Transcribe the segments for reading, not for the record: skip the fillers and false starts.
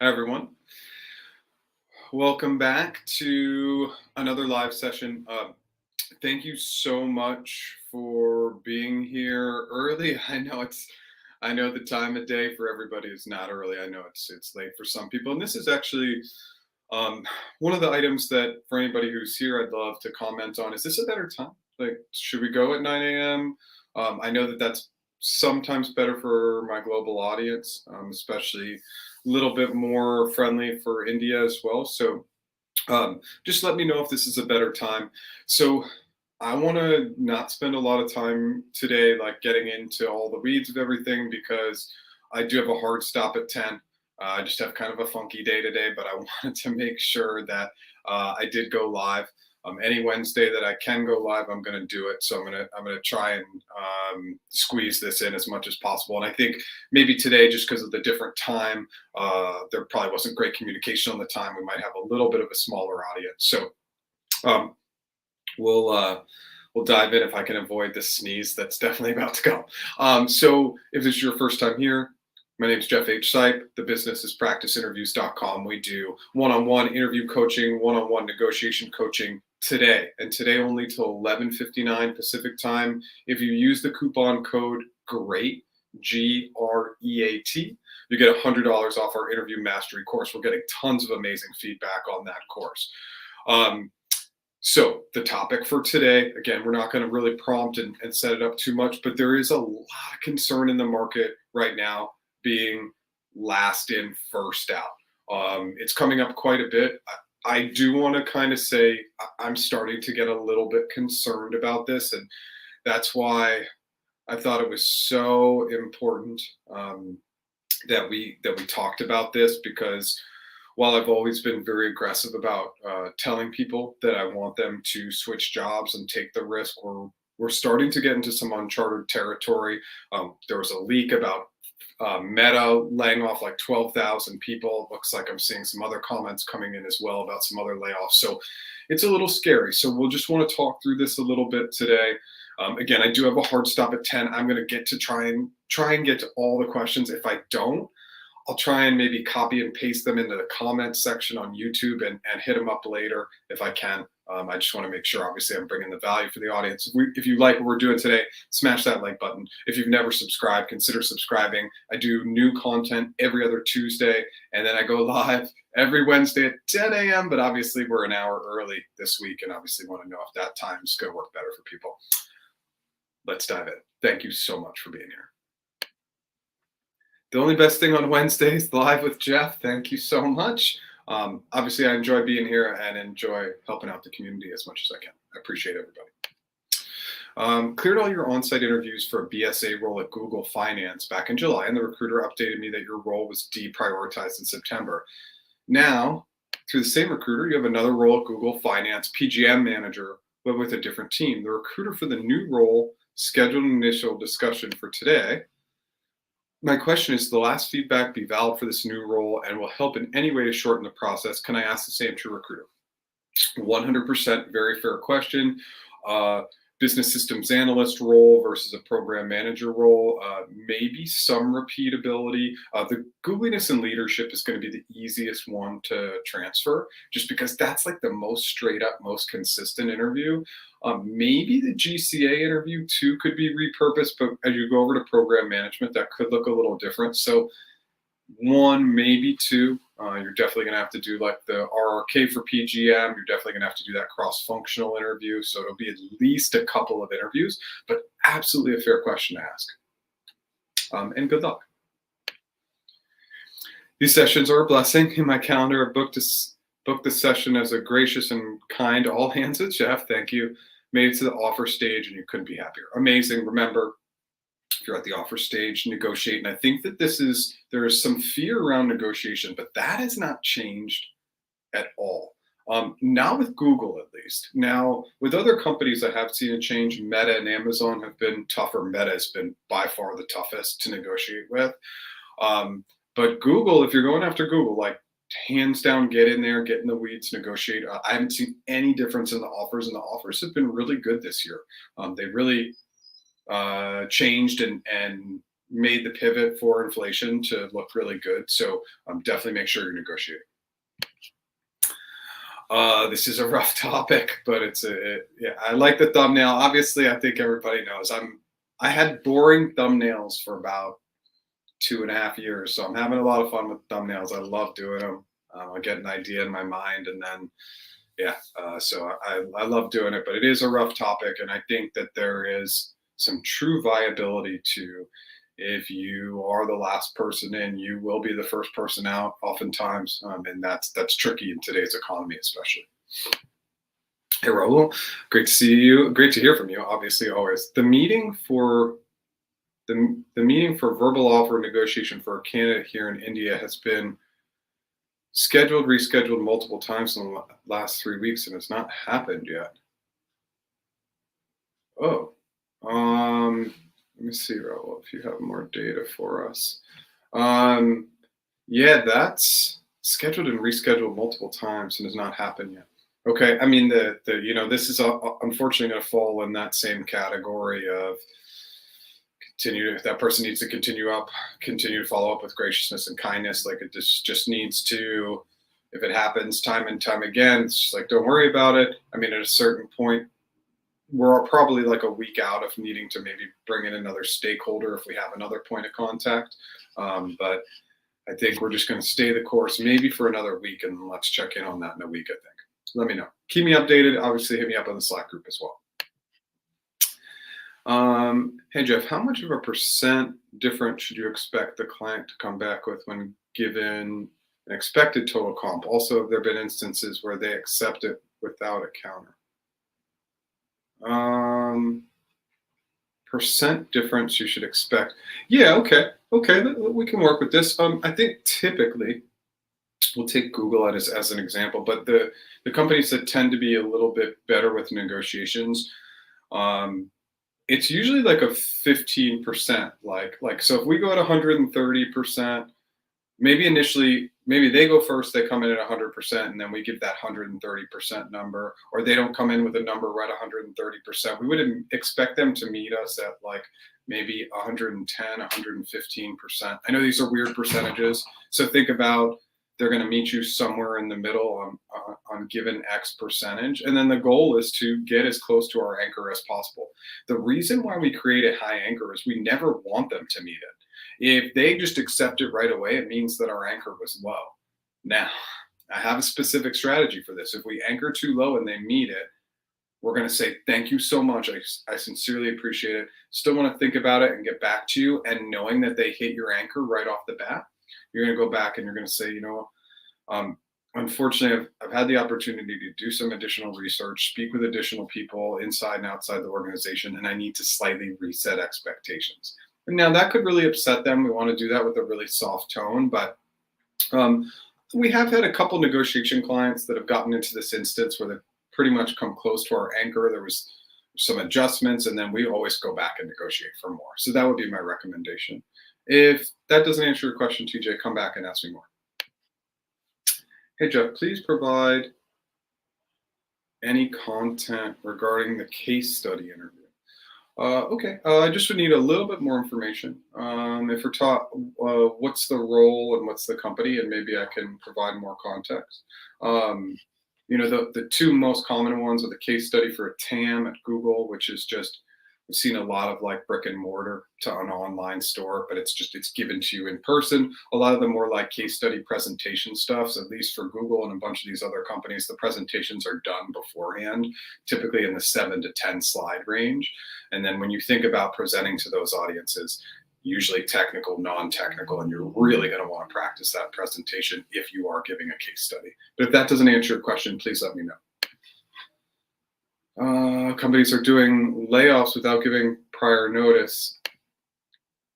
Hi, everyone. Welcome back to another live session. Thank you so much for being here early. I know the time of day for everybody is not early. I know it's late for some people, and this is actually um, one of the items that for anybody who's here, I'd love to comment on. Is this a better time? Like, should we go at 9 a.m.? I know that that's sometimes better for my global audience, especially a little bit more friendly for India as well. So just let me know if this is a better time. So I want to not spend a lot of time today, like getting into all the weeds of everything, because I do have a hard stop at 10. I just have kind of a funky day today, but I wanted to make sure that I did go live. Any Wednesday that I can go live, I'm going to do it. So I'm gonna try and squeeze this in as much as possible. And I think maybe today, just because of the different time, there probably wasn't great communication on the time. We might have a little bit of a smaller audience. So um, we'll dive in if I can avoid the sneeze that's definitely about to go. So if this is your first time here, my name is Jeff H. Sipe. The business is practiceinterviews.com. We do one-on-one interview coaching, one-on-one negotiation coaching today, and today only till 11:59 Pacific time. If you use the coupon code GREAT, GREAT, you get $100 off our interview mastery course. We're getting tons of amazing feedback on that course. So the topic for today, again, we're not going to really prompt and set it up too much, but there is a lot of concern in the market right now being last in, first out. It's coming up quite a bit. I do want to kind of say I'm starting to get a little bit concerned about this, and that's why I thought it was so important that we talked about this, because while I've always been very aggressive about telling people that I want them to switch jobs and take the risk, we're starting to get into some uncharted territory. There was a leak about Meta laying off like 12,000 people. Looks like I'm seeing some other comments coming in as well about some other layoffs. So it's a little scary. So we'll just want to talk through this a little bit today. Again, I do have a hard stop at 10. I'm going to get to try and get to all the questions. If I don't, I'll try and maybe copy and paste them into the comments section on YouTube and hit them up later if I can. I just want to make sure, obviously, I'm bringing the value for the audience. If you like what we're doing today, smash that like button. If you've never subscribed, consider subscribing. I do new content every other Tuesday, and then I go live every Wednesday at 10 a.m. But obviously, we're an hour early this week, and obviously want to know if that time is going to work better for people. Let's dive in. Thank you so much for being here. The only best thing on Wednesdays, live with Jeff. Thank you so much. Obviously, I enjoy being here and enjoy helping out the community as much as I can. I appreciate everybody. Cleared all your on-site interviews for a BSA role at Google Finance back in July, and the recruiter updated me that your role was deprioritized in September. Now, through the same recruiter, you have another role at Google Finance, PgM Mgr, but with a different team. The recruiter for the new role scheduled an initial discussion for today. My question is, the last feedback be valid for this new role and will help in any way to shorten the process? Can I ask the same to recruiter? 100% very fair question. Business systems analyst role versus a program manager role, maybe some repeatability. The googliness and leadership is going to be the easiest one to transfer, just because that's like the most straight up, most consistent interview. Maybe the GCA interview too could be repurposed, but as you go over to program management, that could look a little different. So one, maybe two. You're definitely going to have to do like the RRK for PGM. You're definitely going to have to do that cross-functional interview. So it'll be at least a couple of interviews, but absolutely a fair question to ask. And good luck. These sessions are a blessing. In my calendar, I booked the session as a gracious and kind all hands with Jeff. Thank you. Made it to the offer stage and you couldn't be happier. Amazing. Remember, if you're at the offer stage, negotiate. And I think that there is some fear around negotiation, but that has not changed at all. Not with Google, at least. Now, with other companies, I have seen a change. Meta and Amazon have been tougher. Meta has been by far the toughest to negotiate with. But Google, if you're going after Google, like hands down, get in there, get in the weeds, negotiate. I haven't seen any difference in the offers, and the offers have been really good this year. They really changed and made the pivot for inflation to look really good. So definitely make sure you're negotiating. This is a rough topic, but yeah. I like the thumbnail. Obviously, I think everybody knows I had boring thumbnails for about 2.5 years, so I'm having a lot of fun with thumbnails. I love doing them. I get an idea in my mind, and then yeah. So I love doing it, but it is a rough topic, and I think that there is some true viability to, if you are the last person in, you will be the first person out oftentimes, and that's tricky in today's economy, especially. Hey, Raul, great to see you. Great to hear from you. Obviously, always. The meeting for verbal offer negotiation for a candidate here in India has been scheduled, rescheduled multiple times in the last 3 weeks, and it's not happened yet. Oh, let me see, Raul, if you have more data for us. Yeah, that's scheduled and rescheduled multiple times and has not happened yet. Okay, I mean this is unfortunately going to fall in that same category of that person needs to continue to follow up with graciousness and kindness. Like it just needs to, if it happens time and time again, it's just like, don't worry about it. I mean, at a certain point, we're probably like a week out of needing to maybe bring in another stakeholder if we have another point of contact. But I think we're just going to stay the course maybe for another week, and let's check in on that in a week, I think. Let me know. Keep me updated. Obviously, hit me up on the Slack group as well. Hey, Jeff, how much of a percent difference should you expect the client to come back with when given an expected total comp? Also, have there been instances where they accept it without a counter? Percent difference you should expect. Yeah, okay, we can work with this. I think typically, we'll take Google as an example, but the companies that tend to be a little bit better with negotiations, it's usually like a 15%. Like so, if we go at 130%, maybe initially, maybe they go first, they come in at 100%, and then we give that 130% number, or they don't come in with a number right 130%. We wouldn't expect them to meet us at like maybe 110, 115%. I know these are weird percentages, so think about they're going to meet you somewhere in the middle on given X percentage. And then the goal is to get as close to our anchor as possible. The reason why we create a high anchor is we never want them to meet it. If they just accept it right away, it means that our anchor was low. Now, I have a specific strategy for this. If we anchor too low and they meet it, we're going to say, thank you so much. I sincerely appreciate it. Still want to think about it and get back to you. And knowing that they hit your anchor right off the bat, you're going to go back and you're going to say, unfortunately, I've had the opportunity to do some additional research, speak with additional people inside and outside the organization, and I need to slightly reset expectations. And now that could really upset them. We want to do that with a really soft tone, but we have had a couple negotiation clients that have gotten into this instance where they've pretty much come close to our anchor. There was some adjustments, and then we always go back and negotiate for more. So that would be my recommendation. If that doesn't answer your question, TJ, come back and ask me more. Hey, Jeff, please provide any content regarding the case study interview. Okay, I just would need a little bit more information. If we're taught what's the role and what's the company, and maybe I can provide more context. The two most common ones are the case study for a TAM at Google, which is just, we've seen a lot of like brick and mortar to an online store, but it's given to you in person. A lot of the more like case study presentation stuff, so at least for Google and a bunch of these other companies, the presentations are done beforehand, typically in the 7 to 10 slide range. And then when you think about presenting to those audiences, usually technical, non-technical, and you're really going to want to practice that presentation if you are giving a case study. But if that doesn't answer your question, please let me know. Companies are doing layoffs without giving prior notice,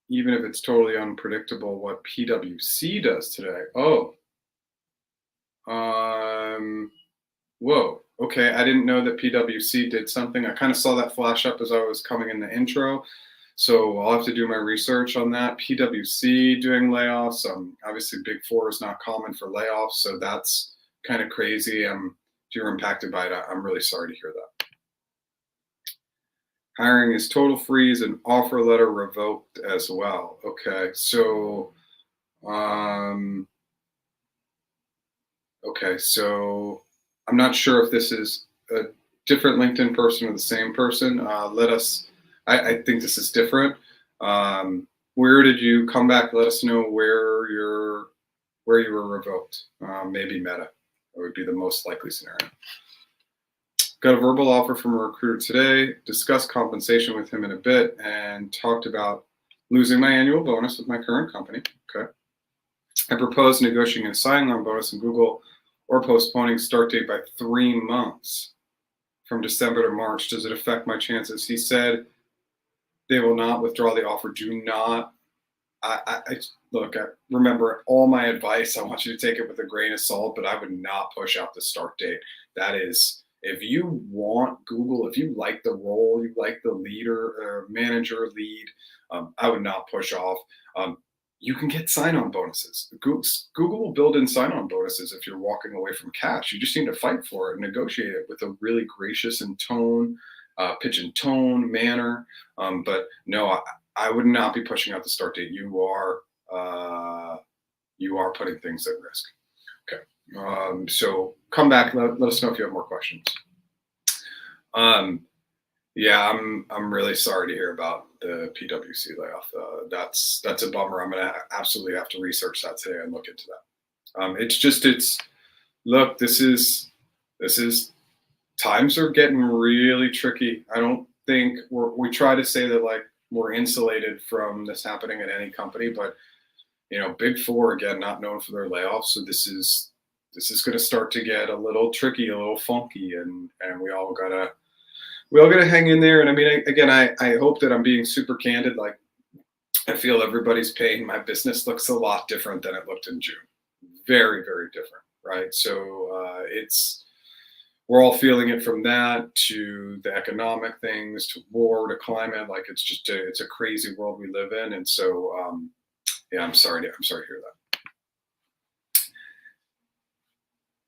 even if it's totally unpredictable what PwC does today. Oh, whoa. Okay, I didn't know that PwC did something. I kind of saw that flash up as I was coming in the intro, so I'll have to do my research on that. PwC doing layoffs. Obviously, Big Four is not common for layoffs, so that's kind of crazy. If you're impacted by it, I'm really sorry to hear that. Hiring is total freeze and offer letter revoked as well. Okay, so um, I'm not sure if this is a different LinkedIn person or the same person. Let us. I think this is different. Where did you come back? Let us know where you were revoked. Maybe Meta. That would be the most likely scenario. Got a verbal offer from a recruiter today, discussed compensation with him in a bit, and talked about losing my annual bonus with my current company. Okay. I proposed negotiating a signing on bonus in Google or postponing start date by 3 months from December to March. Does it affect my chances? He said they will not withdraw the offer. Do not. Look, I remember all my advice. I want you to take it with a grain of salt, but I would not push out the start date. That is, if you want Google, if you like the role, you like the leader or manager lead, I would not push off. You can get sign-on bonuses. Google will build in sign-on bonuses if you're walking away from cash. You just need to fight for it and negotiate it with a really gracious and pitch and tone manner. But no, I would not be pushing out the start date. You are putting things at risk. Okay. So come back. Let us know if you have more questions. Yeah, I'm really sorry to hear about the PwC layoff. That's a bummer. I'm gonna absolutely have to research that today and look into that. Look. This is times are getting really tricky. I don't think we try to say that like we're insulated from this happening at any company, but Big Four again, not known for their layoffs. So this is going to start to get a little tricky, a little funky, and we all gotta hang in there. And I mean, I hope that I'm being super candid. Like, I feel everybody's pain. My business looks a lot different than it looked in June. Very, very different, right? So we're all feeling it, from that to the economic things to war to climate. Like, it's a crazy world we live in, and so yeah, I'm sorry to hear that.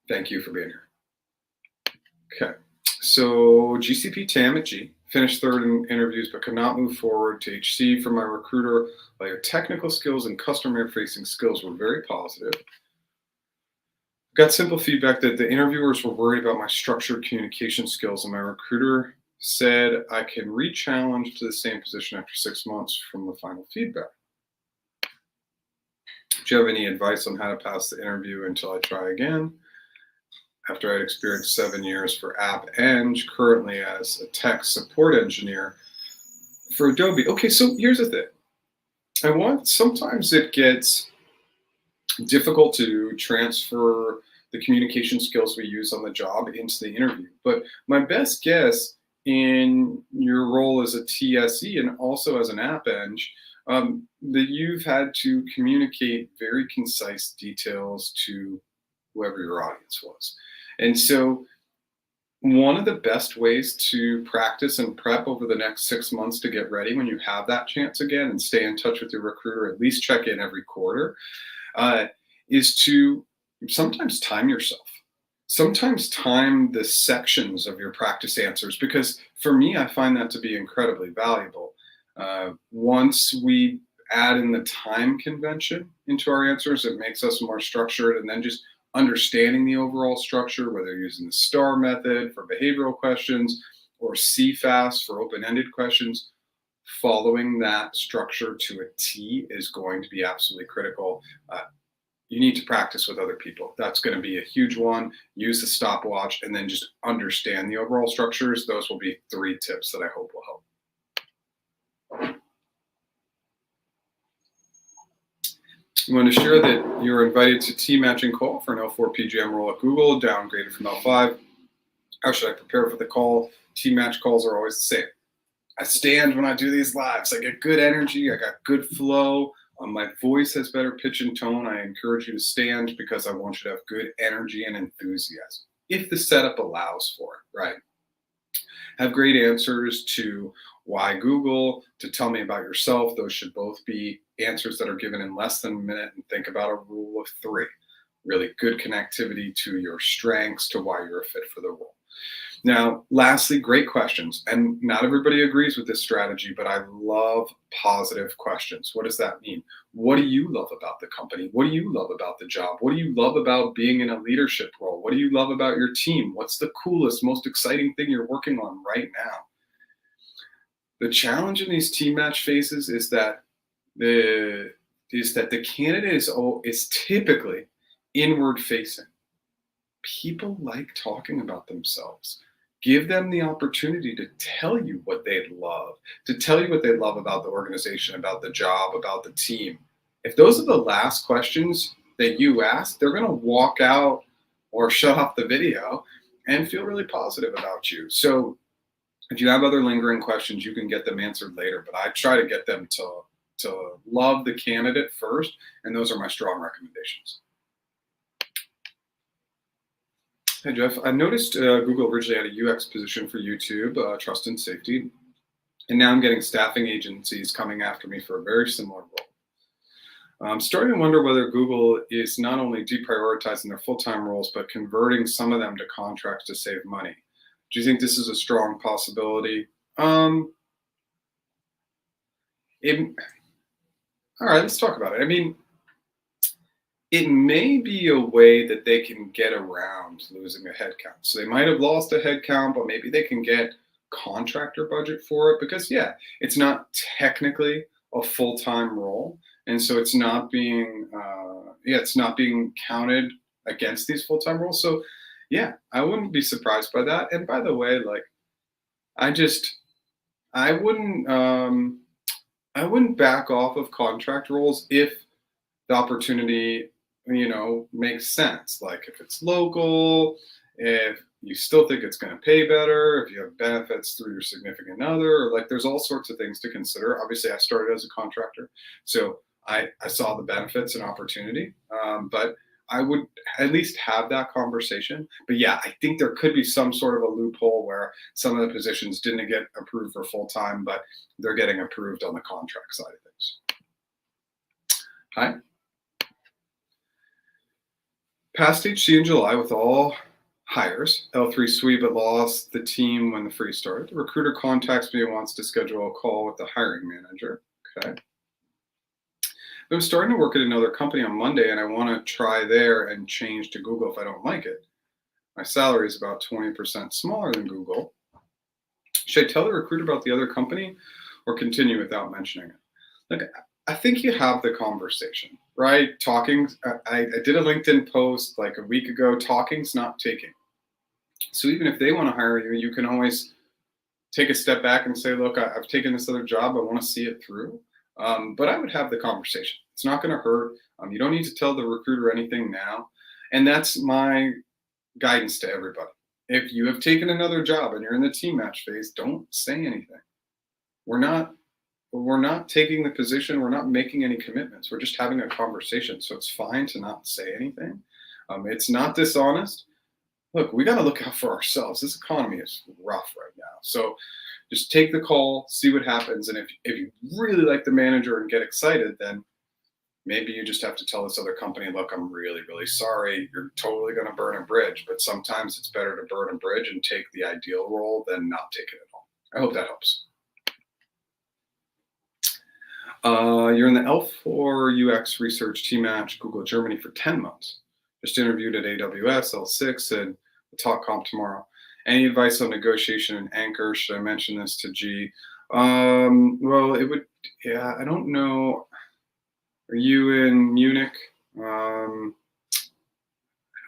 Thank you for being here. Okay. So GCP TAM at G finished third in interviews, but could not move forward to HC. From my recruiter, while your technical skills and customer-facing skills were very positive, got simple feedback that the interviewers were worried about my structured communication skills, and my recruiter said I can re-challenge to the same position after 6 months from the final feedback. Do you have any advice on how to pass the interview until I try again? After I'd experienced 7 years for App Eng, currently as a tech support engineer for Adobe. Okay, so here's the thing. Sometimes it gets difficult to transfer the communication skills we use on the job into the interview. But my best guess in your role as a TSE and also as an App Eng, that you've had to communicate very concise details to whoever your audience was. And so one of the best ways to practice and prep over the next 6 months to get ready when you have that chance again and stay in touch with your recruiter, at least check in every quarter, is to sometimes time yourself. Sometimes time the sections of your practice answers, because for me, I find that to be incredibly valuable. Once we add in the time convention into our answers, it makes us more structured, and then just understanding the overall structure, whether you're using the STAR method for behavioral questions or CFAS for open-ended questions, following that structure to a T is going to be absolutely critical. You need to practice with other people. That's going to be a huge one. Use the stopwatch, and then just understand the overall structures. Those will be 3 tips that I hope will help. You want to share that you're invited to team matching call for an L4 PgM role at Google, downgraded from L5. How should I prepare for the call? Team match calls are always the same. I stand when I do these lives. I get good energy. I got good flow. My voice has better pitch and tone. I encourage you to stand because I want you to have good energy and enthusiasm, if the setup allows for it, right? Have great answers to why Google, to tell me about yourself. Those should both be answers that are given in less than a minute, and think about a rule of 3. Really good connectivity to your strengths, to why you're a fit for the role. Now, lastly, great questions. And not everybody agrees with this strategy, but I love positive questions. What does that mean? What do you love about the company? What do you love about the job? What do you love about being in a leadership role? What do you love about your team? What's the coolest, most exciting thing you're working on right now? The challenge in these team match phases is that the candidate is typically inward facing. People like talking about themselves. Give them the opportunity to tell you what they love, to tell you what they love about the organization, about the job, about the team. If those are the last questions that you ask, they're going to walk out or shut off the video and feel really positive about you. So if you have other lingering questions, you can get them answered later, but I try to get them to love the candidate first, and those are my strong recommendations. Hey Jeff, I noticed Google originally had a UX position for YouTube, trust and safety, and now I'm getting staffing agencies coming after me for a very similar role. I'm starting to wonder whether Google is not only deprioritizing their full-time roles, but converting some of them to contracts to save money. Do you think this is a strong possibility? All right, let's talk about it. I mean, it may be a way that they can get around losing a headcount. So they might have lost a headcount, but maybe they can get contractor budget for it because, yeah, it's not technically a full-time role, and so it's not being, it's not being counted against these full-time roles. So, yeah, I wouldn't be surprised by that. And by the way, like, I just, I wouldn't, I wouldn't back off of contract roles if the opportunity makes sense. Like if it's local, if you still think it's going to pay better, if you have benefits through your significant other, or like there's all sorts of things to consider. Obviously I started as a contractor, so I saw the benefits and opportunity, but I would at least have that conversation. But yeah, I think there could be some sort of a loophole where some of the positions didn't get approved for full time, but they're getting approved on the contract side of things. Hi. Passed HC in July with all hires. L3 sweep but lost the team when the freeze started. The recruiter contacts me and wants to schedule a call with the hiring manager. Okay. I'm starting to work at another company on Monday and I want to try there and change to Google if I don't like it. My salary is about 20% smaller than Google. Should I tell the recruiter about the other company or continue without mentioning it? Look, I think you have the conversation, right? Talking, I did a LinkedIn post like a week ago, talking's not taking. So even if they want to hire you, you can always take a step back and say, look, I've taken this other job, I want to see it through. But I would have the conversation. It's not going to hurt. You don't need to tell the recruiter anything now. And that's my guidance to everybody. If you have taken another job and you're in the team match phase, don't say anything. We're not taking the position. We're not making any commitments. We're just having a conversation. So it's fine to not say anything. It's not dishonest. Look, we got to look out for ourselves. This economy is rough right now. So just take the call, see what happens. And if you really like the manager and get excited, then maybe you just have to tell this other company, look, I'm really, really sorry. You're totally going to burn a bridge. But sometimes it's better to burn a bridge and take the ideal role than not take it at all. I hope that helps. You're in the L4 UX research team match, Google Germany for 10 months. Just interviewed at AWS L6 and we'll talk comp tomorrow. Any advice on negotiation and anchor? Should I mention this to G? Well, it would, yeah, I don't know. Are you in Munich? I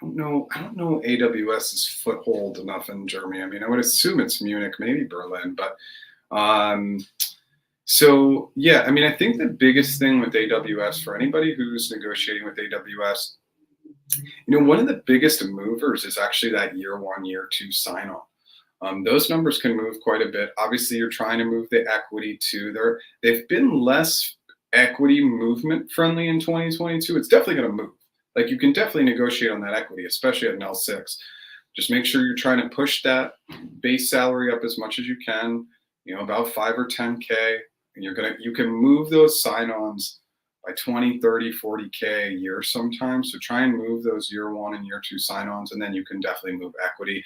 don't know AWS's foothold enough in Germany. I mean, I would assume it's Munich, maybe Berlin, but so yeah, I mean, I think the biggest thing with AWS for anybody who's negotiating with AWS, one of the biggest movers is actually that year one, year two sign on. Those numbers can move quite a bit. Obviously, you're trying to move the equity too. They've been less equity movement friendly in 2022. It's definitely going to move. Like you can definitely negotiate on that equity, especially at an L6. Just make sure you're trying to push that base salary up as much as you can. About 5 or 10K, and you can move those sign-ons by 20, 30, 40K a year sometimes. So try and move those year one and year two sign-ons, and then you can definitely move equity.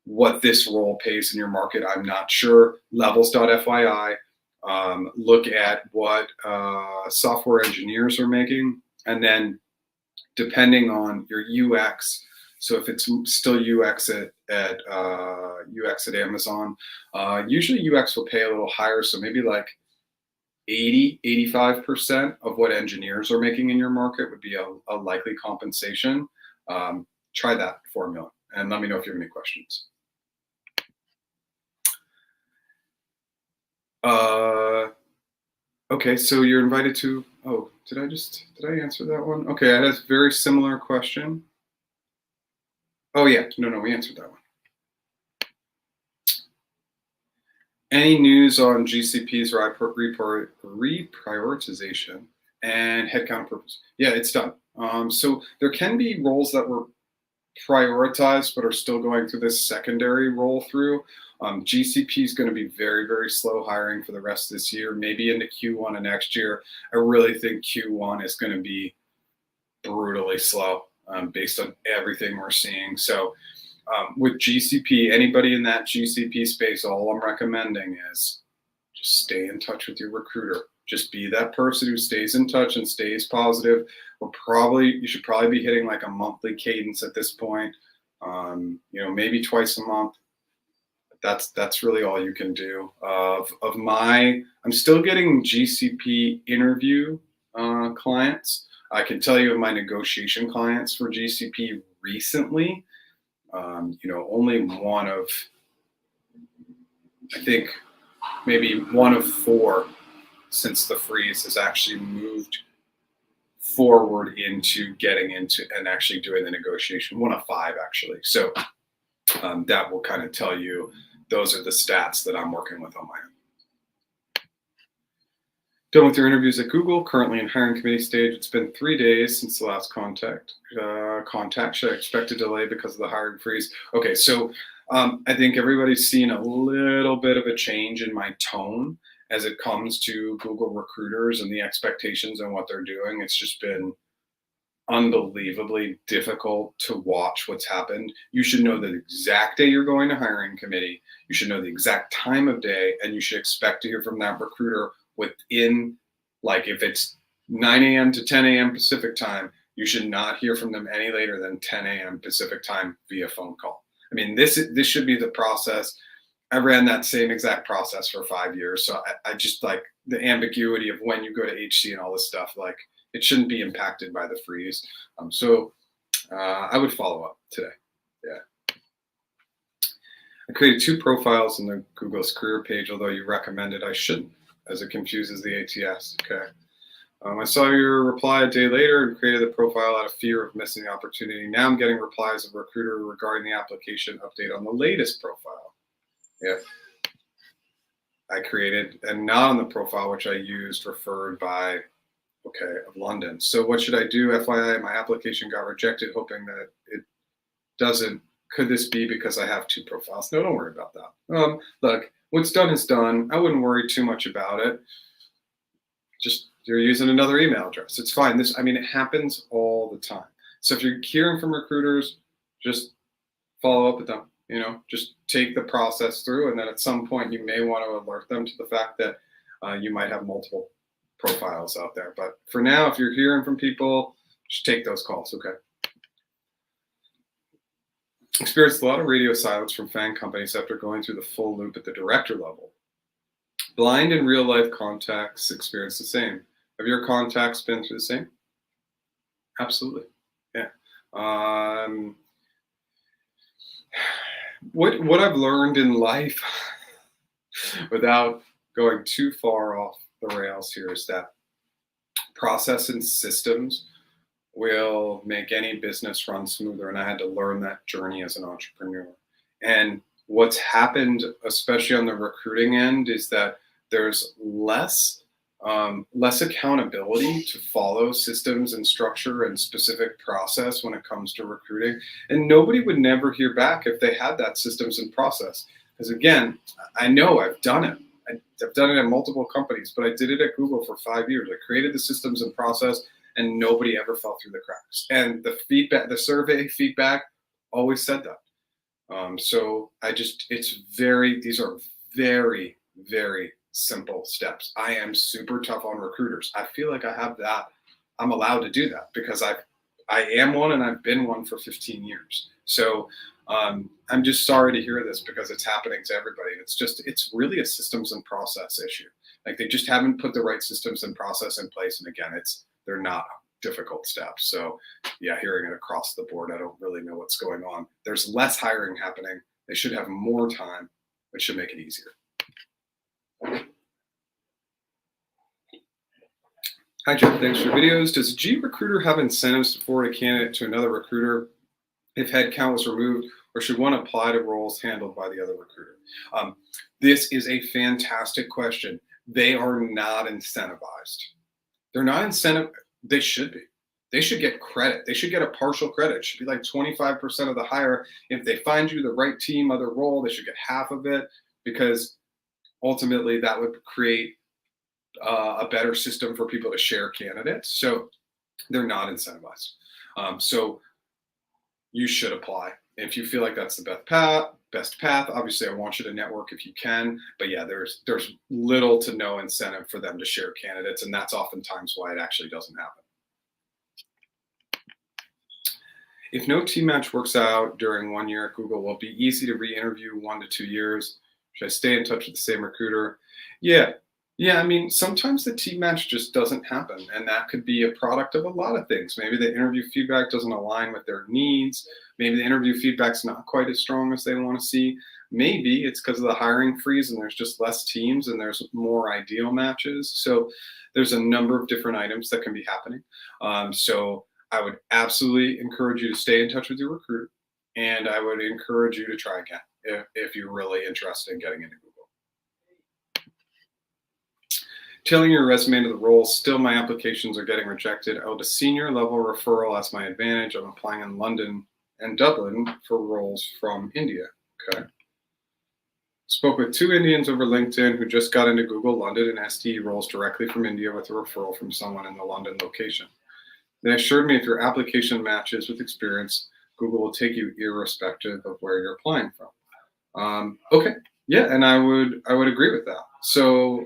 what this role pays in your market, I'm not sure. Levels.fyi. Look at what software engineers are making, and then depending on your UX. So if it's still UX at UX at Amazon, usually UX will pay a little higher. So maybe like 85% of what engineers are making in your market would be a likely compensation. Try that formula and let me know if you have any questions. Okay, so you're invited to, oh, did I answer that one? Okay, I had a very similar question. Oh yeah, no, we answered that one. Any news on GCP's reprioritization and headcount purpose? Yeah, it's done. So there can be roles that were prioritized but are still going through this secondary roll through. GCP is going to be very, very slow hiring for the rest of this year, maybe into Q1 of next year. I really think Q1 is going to be brutally slow based on everything we're seeing. So with GCP, anybody in that GCP space, all I'm recommending is just stay in touch with your recruiter. Just be that person who stays in touch and stays positive. You should probably be hitting like a monthly cadence at this point. Maybe twice a month. That's really all you can do. I'm still getting GCP interview clients. I can tell you of my negotiation clients for GCP recently. Only one of, I think, maybe one of 4 since the freeze has actually moved forward into getting into and actually doing the negotiation. 1 of 5 actually. So that will kind of tell you those are the stats that I'm working with on my own. Done with your interviews at Google, currently in hiring committee stage. It's been 3 days since the last contact. Should I expect a delay because of the hiring freeze? Okay, so I think everybody's seen a little bit of a change in my tone as it comes to Google recruiters and the expectations and what they're doing. It's just been unbelievably difficult to watch what's happened. You should know the exact day you're going to hiring committee. You should know the exact time of day, and you should expect to hear from that recruiter within, like, if it's 9 a.m. to 10 a.m. Pacific time, you should not hear from them any later than 10 a.m. Pacific time via phone call. I mean, this should be the process. I ran that same exact process for 5 years. So I just like the ambiguity of when you go to HC and all this stuff, like it shouldn't be impacted by the freeze. I would follow up today. Yeah. I created 2 profiles in the Google's career page, although you recommended I shouldn't, as it confuses the ATS. Okay. I saw your reply a day later and created the profile out of fear of missing the opportunity. Now I'm getting replies of a recruiter regarding the application update on the latest profile. Yeah. I created, and not on the profile which I used, referred by, of London. So what should I do? FYI, my application got rejected, hoping that it doesn't. Could this be because I have 2 profiles? No, don't worry about that. Look, what's done is done. I wouldn't worry too much about it. Just you're using another email address. It's fine. It happens all the time. So if you're hearing from recruiters, just follow up with them. Just take the process through, and then at some point you may want to alert them to the fact that you might have multiple profiles out there. But for now, if you're hearing from people, just take those calls. Okay. Experienced a lot of radio silence from FAANG companies after going through the full loop at the director level. Blind and real life contacts experience the same. Have your contacts been through the same? Absolutely. Yeah. What I've learned in life, without going too far off the rails here, is that process and systems will make any business run smoother. And I had to learn that journey as an entrepreneur. And what's happened, especially on the recruiting end, is that there's less accountability to follow systems and structure and specific process when it comes to recruiting. And nobody would never hear back if they had that systems and process. Because again, I know I've done it. I've done it at multiple companies, but I did it at Google for 5 years. I created the systems and process, and nobody ever fell through the cracks. And the survey feedback always said that. So these are very, very simple steps. I am super tough on recruiters. I feel like I have that. I'm allowed to do that because I am one and I've been one for 15 years. So I'm just sorry to hear this because it's happening to everybody. It's really a systems and process issue. Like they just haven't put the right systems and process in place. And again, they're not difficult steps. So yeah, hearing it across the board, I don't really know what's going on. There's less hiring happening. They should have more time, which should make it easier. Hi, Jeff. Thanks for your videos. Does G Recruiter have incentives to forward a candidate to another recruiter if headcount was removed, or should one apply to roles handled by the other recruiter? This is a fantastic question. They are not incentivized. They're not incentive. They should be. They should get credit. They should get a partial credit. It should be like 25% of the hire. If they find you the right team, other role, they should get half of it, because ultimately that would create a better system for people to share candidates. So they're not incentivized. So you should apply. If you feel like that's the best path, obviously I want you to network if you can, but yeah, there's little to no incentive for them to share candidates, and that's oftentimes why it actually doesn't happen. If no team match works out during 1 year at Google, will it be easy to re-interview 1 to 2 years? Should I stay in touch with the same recruiter? Yeah, I mean, sometimes the team match just doesn't happen, and that could be a product of a lot of things. Maybe the interview feedback doesn't align with their needs. Maybe the interview feedback's not quite as strong as they want to see. Maybe it's because of the hiring freeze and there's just less teams and there's more ideal matches. So there's a number of different items that can be happening. So I would absolutely encourage you to stay in touch with your recruiter, and I would encourage you to try again if you're really interested in getting into Google. Tailoring your resume to the role, still my applications are getting rejected. I want a senior level referral as my advantage. I'm applying in London and Dublin for roles from India. Okay. Spoke with 2 Indians over LinkedIn who just got into Google London and SDE roles directly from India with a referral from someone in the London location. They assured me if your application matches with experience, Google will take you irrespective of where you're applying from. Okay, yeah, and I would agree with that. So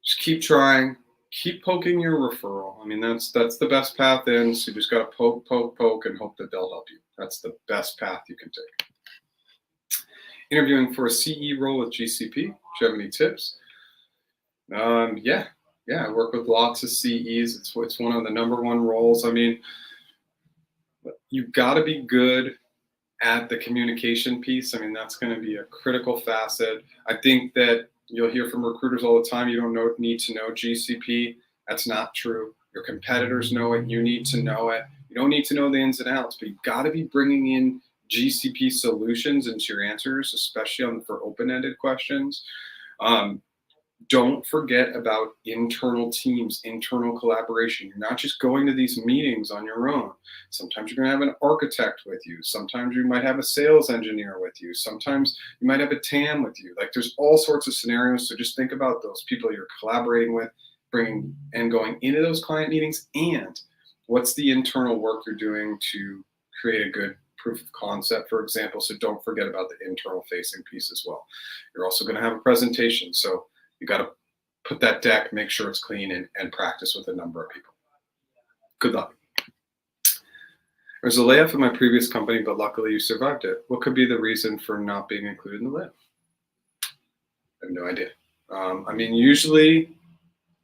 just keep trying, keep poking your referral. I mean, that's the best path in. So you just got to poke, and hope that they'll help you. That's the best path you can take. Interviewing for a CE role with GCP. Do you have any tips? Yeah, I work with lots of CEs. It's one of the #1 roles. I mean, you've got to be good at the communication piece. I mean, that's going to be a critical facet. I think that you'll hear from recruiters all the time, you don't need to know GCP. That's not true. Your competitors know it. You need to know it. You don't need to know the ins and outs, but you've got to be bringing in GCP solutions into your answers, especially for open-ended questions. Don't forget about internal teams, internal collaboration. You're not just going to these meetings on your own. Sometimes you're going to have an architect with you. Sometimes you might have a sales engineer with you. Sometimes you might have a TAM with you. Like, there's all sorts of scenarios. So just think about those people you're collaborating with, bringing and going into those client meetings, and what's the internal work you're doing to create a good proof of concept, for example. So don't forget about the internal facing piece as well. You're also going to have a presentation. So you got to put that deck, make sure it's clean, and practice with a number of people. Good luck. There's a layoff in my previous company, but luckily you survived it. What could be the reason for not being included in the layoff? I have no idea. I mean, usually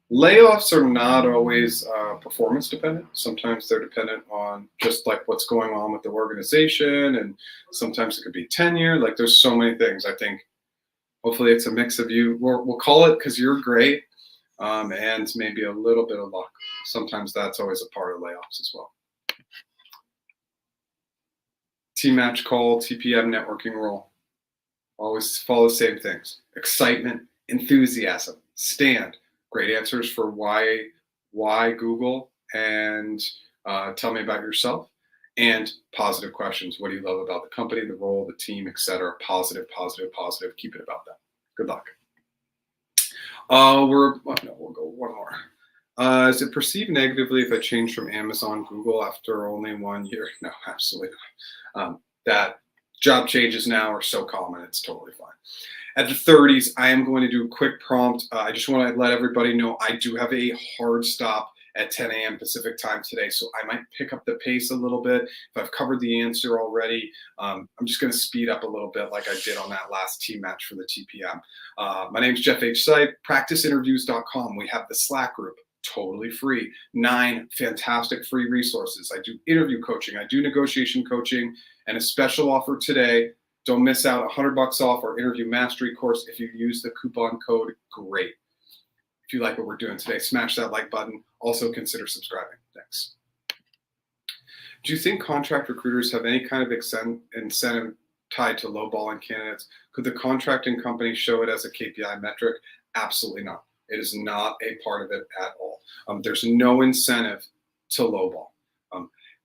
layoffs are not always performance dependent. Sometimes they're dependent on just like what's going on with the organization, and sometimes it could be tenure. Like, there's so many things. I think hopefully it's a mix of you. We'll call it because you're great, and maybe a little bit of luck. Sometimes that's always a part of layoffs as well. Team match call, TPM networking role. Always follow the same things. Excitement, enthusiasm, stand. Great answers for why Google, and tell me about yourself. And positive questions. What do you love about the company, the role, the team, etc.? Positive. Keep it about that. Good luck. We'll go one more. Is it perceived negatively if I change from Amazon Google after only 1 year? No, absolutely not. that job changes now are so common, it's totally fine. At the 30s, I am going to do a quick prompt. I just want to let everybody know I do have a hard stop at 10 a.m. Pacific time today, so I might pick up the pace a little bit. If I've covered the answer already, I'm just going to speed up a little bit like I did on that last team match for the TPM. My name's Jeff H. Sipe, practiceinterviews.com. We have the Slack group, totally free. 9 fantastic free resources. I do interview coaching, I do negotiation coaching, and a special offer today. Don't miss out, $100 off our interview mastery course. If you use the coupon code GREAT. If you like what we're doing today, smash that like button. Also consider subscribing. Thanks. Do you think contract recruiters have any kind of incentive tied to lowballing candidates? Could the contracting company show it as a KPI metric? Absolutely not. It is not a part of it at all. There's no incentive to lowball.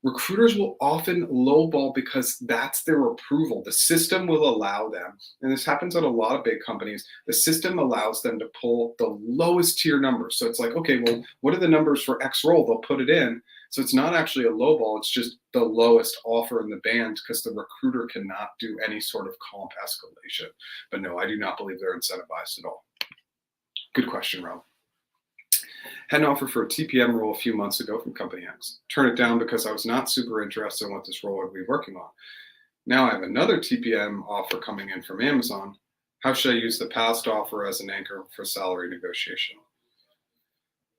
Recruiters will often lowball because that's their approval. The system will allow them, and this happens at a lot of big companies, the system allows them to pull the lowest tier numbers. So it's like, okay, well, what are the numbers for X role? They'll put it in. So it's not actually a lowball, it's just the lowest offer in the band because the recruiter cannot do any sort of comp escalation. But no, I do not believe they're incentivized at all. Good question, Rob. Had an offer for a TPM role a few months ago from Company X. Turned it down because I was not super interested in what this role would be working on. Now I have another TPM offer coming in from Amazon. How should I use the past offer as an anchor for salary negotiation?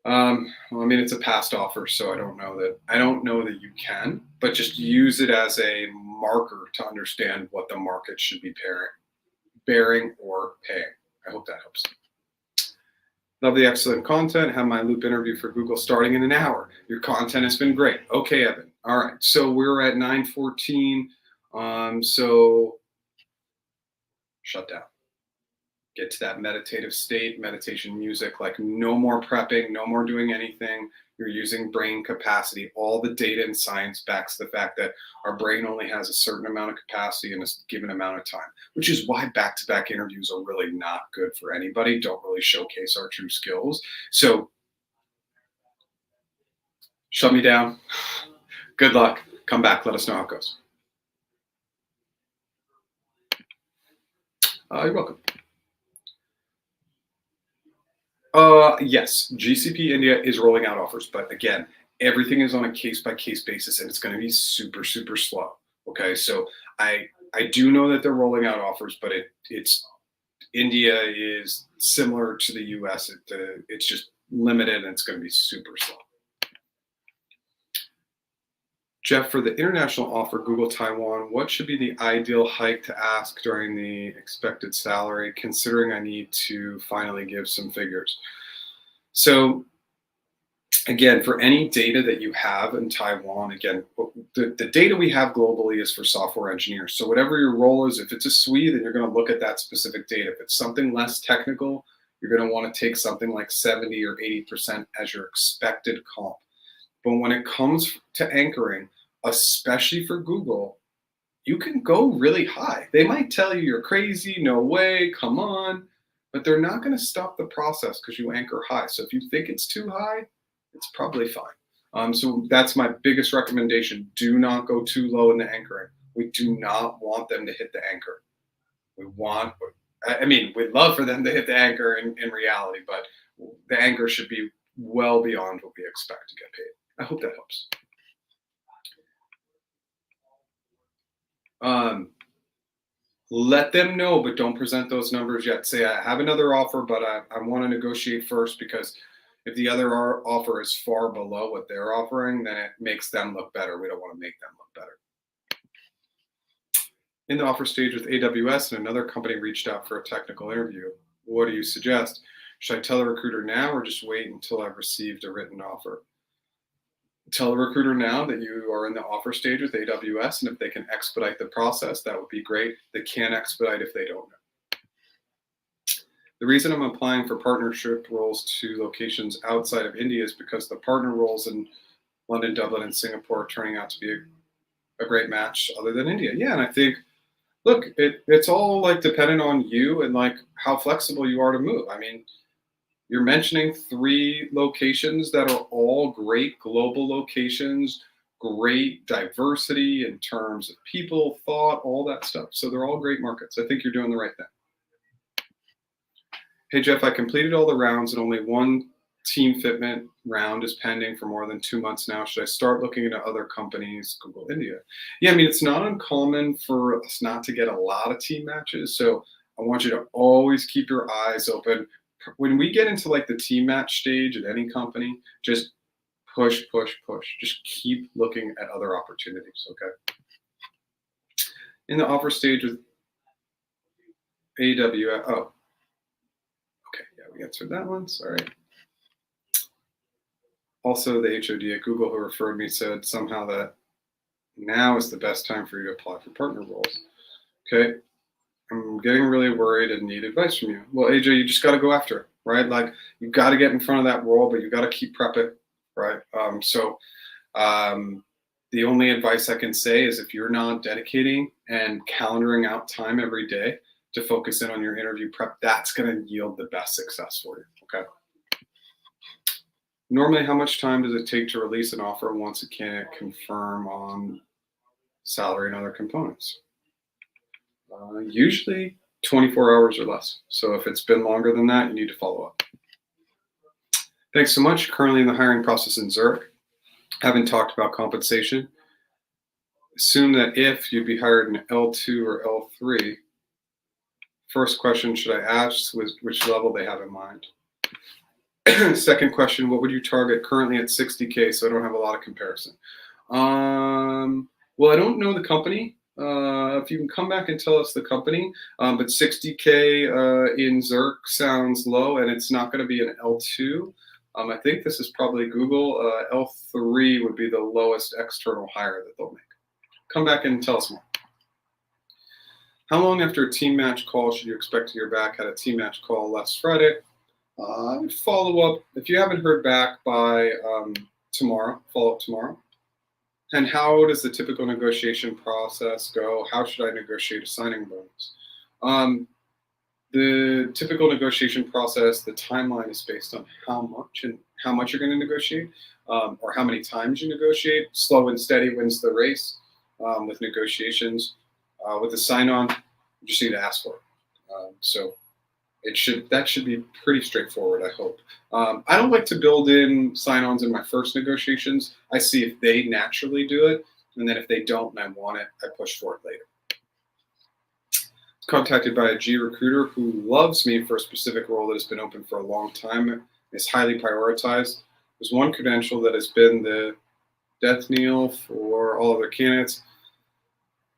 Well, I mean, it's a past offer, so I don't know that you can, but just use it as a marker to understand what the market should be bearing or paying. I hope that helps. Love the excellent content. Have my loop interview for Google starting in an hour. Your content has been great. Okay, Evan. All right. So we're at 9:14. So shut down. Get to that meditative state, meditation music, like no more prepping, no more doing anything. You're using brain capacity. All the data and science backs the fact that our brain only has a certain amount of capacity in a given amount of time, which is why back-to-back interviews are really not good for anybody, don't really showcase our true skills. So shut me down. Good luck. Come back. Let us know how it goes. You're welcome. Yes, GCP India is rolling out offers, but again, everything is on a case-by-case basis, and it's going to be super, super slow. Okay, so I do know that they're rolling out offers, but it's India is similar to the US. It's just limited, and it's going to be super slow. Jeff, for the international offer, Google Taiwan, what should be the ideal hike to ask during the expected salary, considering I need to finally give some figures? So again, for any data that you have in Taiwan, again, the data we have globally is for software engineers. So whatever your role is, if it's a SWE, then you're going to look at that specific data. If it's something less technical, you're going to want to take something like 70 or 80% as your expected comp. But when it comes to anchoring, especially for Google, you can go really high. They might tell you you're crazy, no way, come on, but they're not going to stop the process because you anchor high. So if you think it's too high, it's probably fine. So that's my biggest recommendation. Do not go too low in the anchoring. We do not want them to hit the anchor. We'd love for them to hit the anchor in reality, but the anchor should be well beyond what we expect to get paid. I hope that helps. Let them know, but don't present those numbers yet. Say, I have another offer, but I want to negotiate first, because if the other offer is far below what they're offering, then it makes them look better. We don't want to make them look better. In the offer stage with AWS, and another company reached out for a technical interview. What do you suggest? Should I tell the recruiter now or just wait until I've received a written offer? Tell the recruiter now that you are in the offer stage with AWS, and if they can expedite the process, that would be great. They can't expedite if they don't know. The reason I'm applying for partnership roles to locations outside of India is because the partner roles in London, Dublin, and Singapore are turning out to be a great match other than India. Yeah, and I think, look, it's all like dependent on you and like how flexible you are to move. I mean, you're mentioning 3 locations that are all great global locations, great diversity in terms of people, thought, all that stuff. So they're all great markets. I think you're doing the right thing. Hey, Jeff, I completed all the rounds and only one team fitment round is pending for more than 2 months now. Should I start looking into other companies, Google India? Yeah, I mean, it's not uncommon for us not to get a lot of team matches. So I want you to always keep your eyes open. When we get into like the team match stage at any company, just push, push, push. Just keep looking at other opportunities, okay? In the offer stage with AWS, oh, okay, yeah, we answered that one, sorry. Also, the HOD at Google who referred me said somehow that now is the best time for you to apply for partner roles. Okay, I'm getting really worried and need advice from you. Well, AJ, you just got to go after it, right? Like you got to get in front of that role, but you got to keep prepping, right? The only advice I can say is if you're not dedicating and calendaring out time every day to focus in on your interview prep, that's going to yield the best success for you. Okay. Normally, how much time does it take to release an offer once it can't confirm on salary and other components? Usually 24 hours or less. So if it's been longer than that, you need to follow up. Thanks so much. Currently in the hiring process in Zurich. Haven't talked about compensation. Assume that if you'd be hired in L2 or L3, first question, should I ask which level they have in mind? Second question, what would you target currently at 60K so I don't have a lot of comparison? Well, I don't know the company. If you can come back and tell us the company, but 60K in Zurich sounds low and it's not going to be an L2. I think this is probably Google. L3 would be the lowest external hire that they'll make. Come back and tell us more. How long after a team match call should you expect to hear back? Had a team match call last Friday. Follow up. If you haven't heard back by tomorrow, follow up tomorrow. And how does the typical negotiation process go? How should I negotiate a signing bonus? The typical negotiation process, the timeline is based on how much you're going to negotiate, or how many times you negotiate. Slow and steady wins the race with negotiations. With the sign-on, you just need to ask for it. That should be pretty straightforward, I hope. I don't like to build in sign-ons in my first negotiations. I see if they naturally do it, and then if they don't and I want it, I push for it later. Contacted by a G recruiter who loves me for a specific role that has been open for a long time, is highly prioritized. There's one credential that has been the death knell for all other candidates.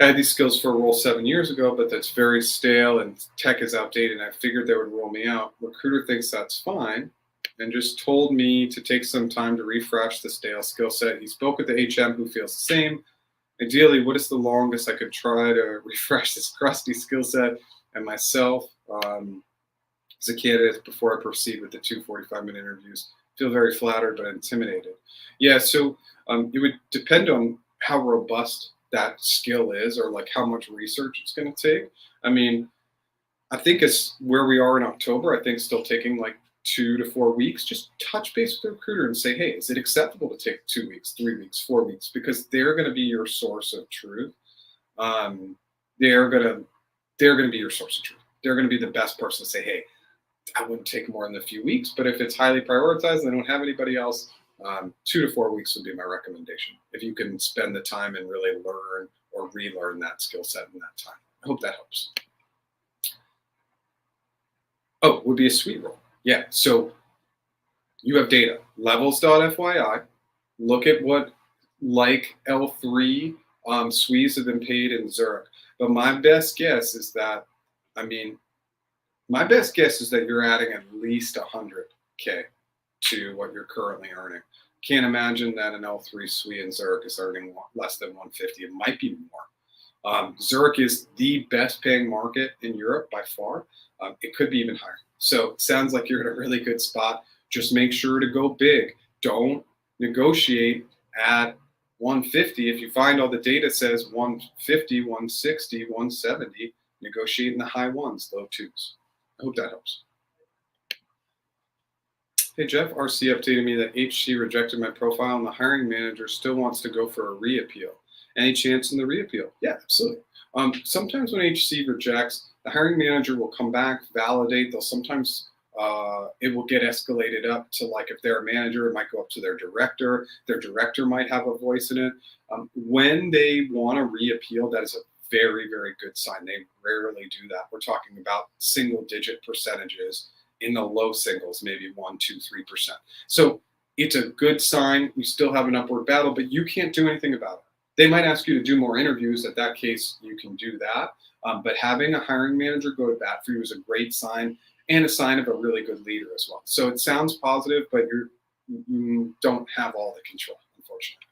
I had these skills for a role 7 years ago, but that's very stale and tech is outdated. And I figured they would roll me out. Recruiter thinks that's fine and just told me to take some time to refresh the stale skill set. He spoke with the HM who feels the same. Ideally, what is the longest I could try to refresh this crusty skill set and myself as a candidate before I proceed with the 2 45-minute interviews? Feel very flattered but intimidated. Yeah, so it would depend on how robust that skill is or like how much research it's going to take. I mean, I think it's where we are in October. I think still taking like 2 to 4 weeks. Just touch base with the recruiter and say, hey, is it acceptable to take 2 weeks, 3 weeks, 4 weeks? Because they're going to be your source of truth. They're going to be your source of truth. They're going to be the best person to say, hey, I wouldn't take more than a few weeks, but if it's highly prioritized and they don't have anybody else, 2 to 4 weeks would be my recommendation. If you can spend the time and really learn or relearn that skill set in that time. I hope that helps. Oh, would be a suite role. Yeah, so you have data, levels.fyi. Look at what like L3 suites have been paid in Zurich. But my best guess is that you're adding at least 100K to what you're currently earning. Can't imagine that an L3 suite in Zurich is earning less than 150. It might be more. Zurich is the best paying market in Europe by far. It could be even higher. So it sounds like you're in a really good spot. Just make sure to go big. Don't negotiate at 150. If you find all the data says 150, 160, 170, negotiate in the high ones, low twos. I hope that helps. Hey Jeff, RC updated me that HC rejected my profile and the hiring manager still wants to go for a reappeal. Any chance in the reappeal? Yeah, absolutely. Sometimes when HC rejects, the hiring manager will come back, validate. They'll sometimes it will get escalated up to, like, if they're a manager, it might go up to their director. Their director might have a voice in it. When they want to reappeal, that is a very, very good sign. They rarely do that. We're talking about single digit percentages in the low singles, maybe 1, 2, 3%. So it's a good sign. You still have an upward battle, but you can't do anything about it. They might ask you to do more interviews. At that case, you can do that. But having a hiring manager go to bat for you is a great sign and a sign of a really good leader as well. So it sounds positive, but you don't have all the control, unfortunately.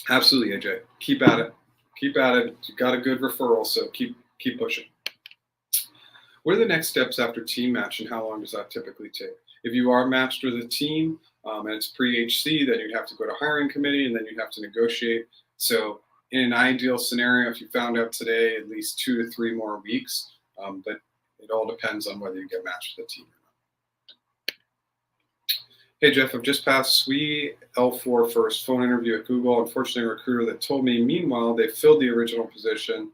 Absolutely, AJ. Keep at it. Keep at it. You got a good referral, so keep pushing. What are the next steps after team match, and how long does that typically take? If you are matched with a team and it's pre-HC, then you'd have to go to hiring committee, and then you'd have to negotiate. So in an ideal scenario, if you found out today, at least 2 to 3 more weeks. But it all depends on whether you get matched with a team or not. Hey Jeff, I've just passed SWE L4 first phone interview at Google. Unfortunately, a recruiter that told me, meanwhile, they filled the original position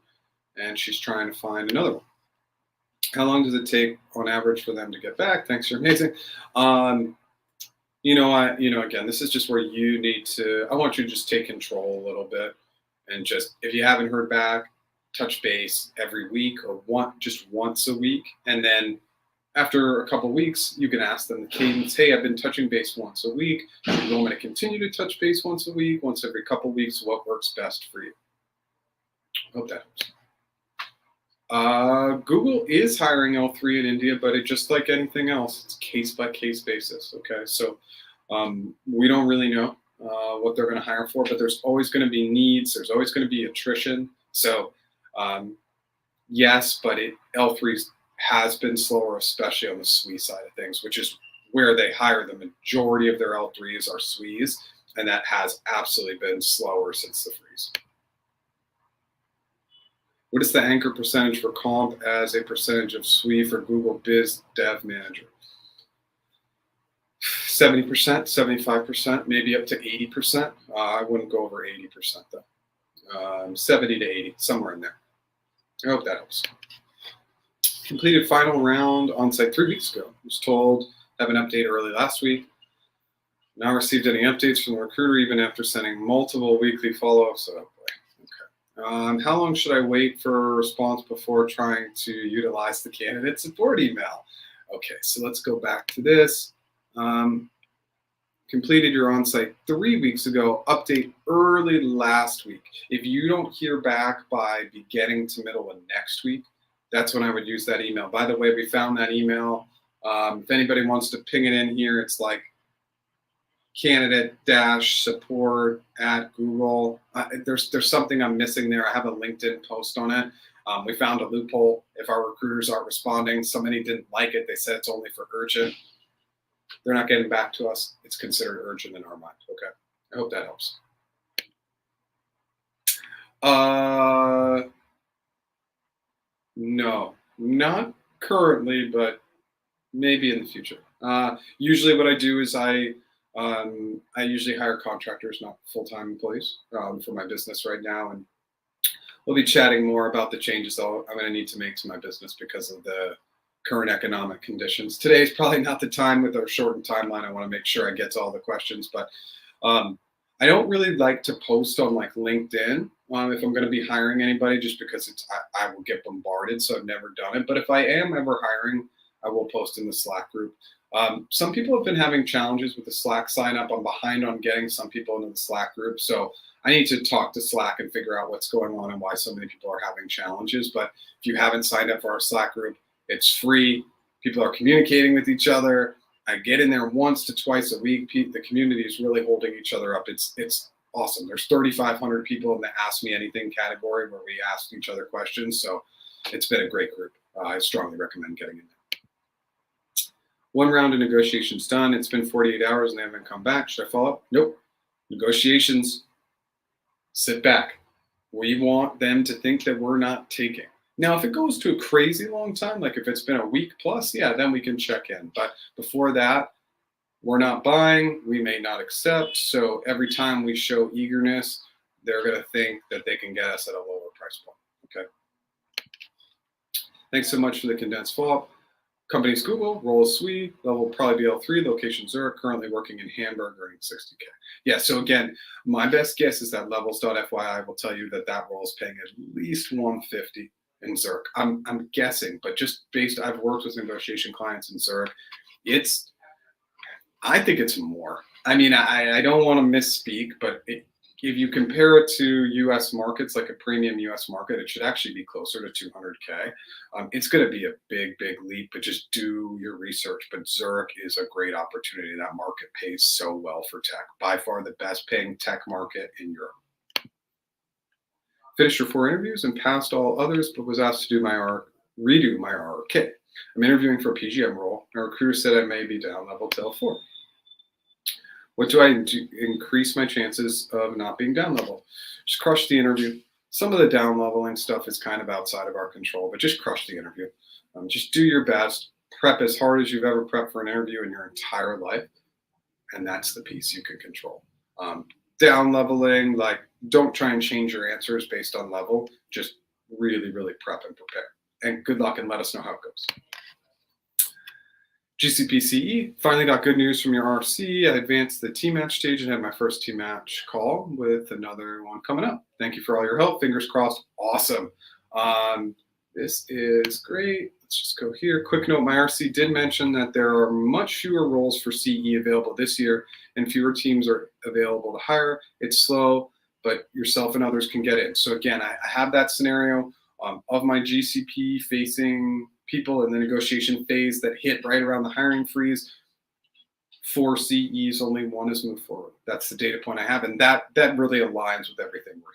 and she's trying to find another one. How long does it take on average for them to get back? Thanks, you're amazing. Again, this is just where you need to, I want you to just take control a little bit, and just, if you haven't heard back, touch base every week or just once a week. And then after a couple of weeks, you can ask them the cadence. Hey, I've been touching base once a week. Do you want me to continue to touch base once a week, once every couple of weeks? What works best for you? Hope that helps. Google is hiring L3 in India, but it's just like anything else. It's case by case basis. Okay, so we don't really know what they're going to hire for, but there's always going to be needs. There's always going to be attrition. So yes, but L3 has been slower, especially on the SWE side of things, which is where they hire. The majority of their L3s are SWEs, and that has absolutely been slower since the freeze. What is the anchor percentage for comp as a percentage of SWE for Google Biz Dev Manager? 70%, 75%, maybe up to 80%. I wouldn't go over 80% though. 70 to 80, somewhere in there. I hope that helps. Completed final round on site 3 weeks ago. Was told have an update early last week. Now received any updates from the recruiter even after sending multiple weekly follow-ups. Oh boy. How long should I wait for a response before trying to utilize the candidate support email? Okay, so let's go back to this. Completed your on-site 3 weeks ago, update early last week. If you don't hear back by beginning to middle of next week, that's when I would use that email. By the way, we found that email. If anybody wants to ping it in here, it's like candidate-support@Google. There's something I'm missing there. I have a LinkedIn post on it. We found a loophole. If our recruiters aren't responding, somebody didn't like it. They said it's only for urgent. They're not getting back to us. It's considered urgent in our mind. Okay. I hope that helps. No, not currently, but maybe in the future. Usually what I do is I usually hire contractors, not full-time employees, for my business right now. And we'll be chatting more about the changes I'm going to need to make to my business because of the current economic conditions. Today is probably not the time with our shortened timeline. I want to make sure I get to all the questions, but I don't really like to post on like LinkedIn if I'm going to be hiring anybody, just because I will get bombarded. So I've never done it. But if I am ever hiring, I will post in the Slack group. Some people have been having challenges with the Slack sign up. I'm behind on getting some people into the Slack group. So I need to talk to Slack and figure out what's going on and why so many people are having challenges. But if you haven't signed up for our Slack group, it's free. People are communicating with each other. I get in there once to twice a week. The community is really holding each other up. It's awesome. There's 3,500 people in the Ask Me Anything category where we ask each other questions. So it's been a great group. I strongly recommend getting in there. One round of negotiations done. It's been 48 hours and they haven't come back. Should I follow up? Nope. Negotiations. Sit back. We want them to think that we're not taking. Now, if it goes to a crazy long time, like if it's been a week plus, yeah, then we can check in. But before that, we're not buying, we may not accept. So every time we show eagerness, they're going to think that they can get us at a lower price point. Okay. Thanks so much for the condensed follow-up. Company's Google, role is SWE, level will probably be L3, location Zurich, currently working in Hamburg, earning 60K. Yeah, so again, my best guess is that levels.fyi will tell you that that role is paying at least 150 in Zurich. I'm guessing, but just based, I've worked with negotiation clients in Zurich. I think it's more. I mean, I don't want to misspeak, but if you compare it to U.S. markets, like a premium U.S. market, it should actually be closer to 200K. It's going to be a big, big leap, but just do your research. But Zurich is a great opportunity. That market pays so well for tech. By far the best paying tech market in Europe. Finished your 4 interviews and passed all others, but was asked to do redo my RRK. I'm interviewing for a PgM role. My recruiter said I may be down level to L4. What do I do to increase my chances of not being down level? Just crush the interview. Some of the down leveling stuff is kind of outside of our control, but just crush the interview. Just do your best. Prep as hard as you've ever prepped for an interview in your entire life. And that's the piece you can control. Down leveling, like don't try and change your answers based on level. Just really, really prep and prepare. And good luck and let us know how it goes. GCP CE, finally got good news from your RC. I advanced the team match stage and had my first team match call with another one coming up. Thank you for all your help. Fingers crossed. Awesome. This is great. Let's just go here. Quick note, my RC did mention that there are much fewer roles for CE available this year and fewer teams are available to hire. It's slow, but yourself and others can get in. So again, I have that scenario of my GCP facing people in the negotiation phase that hit right around the hiring freeze. 4 CEs, only 1 has moved forward. That's the data point I have, and that really aligns with everything we're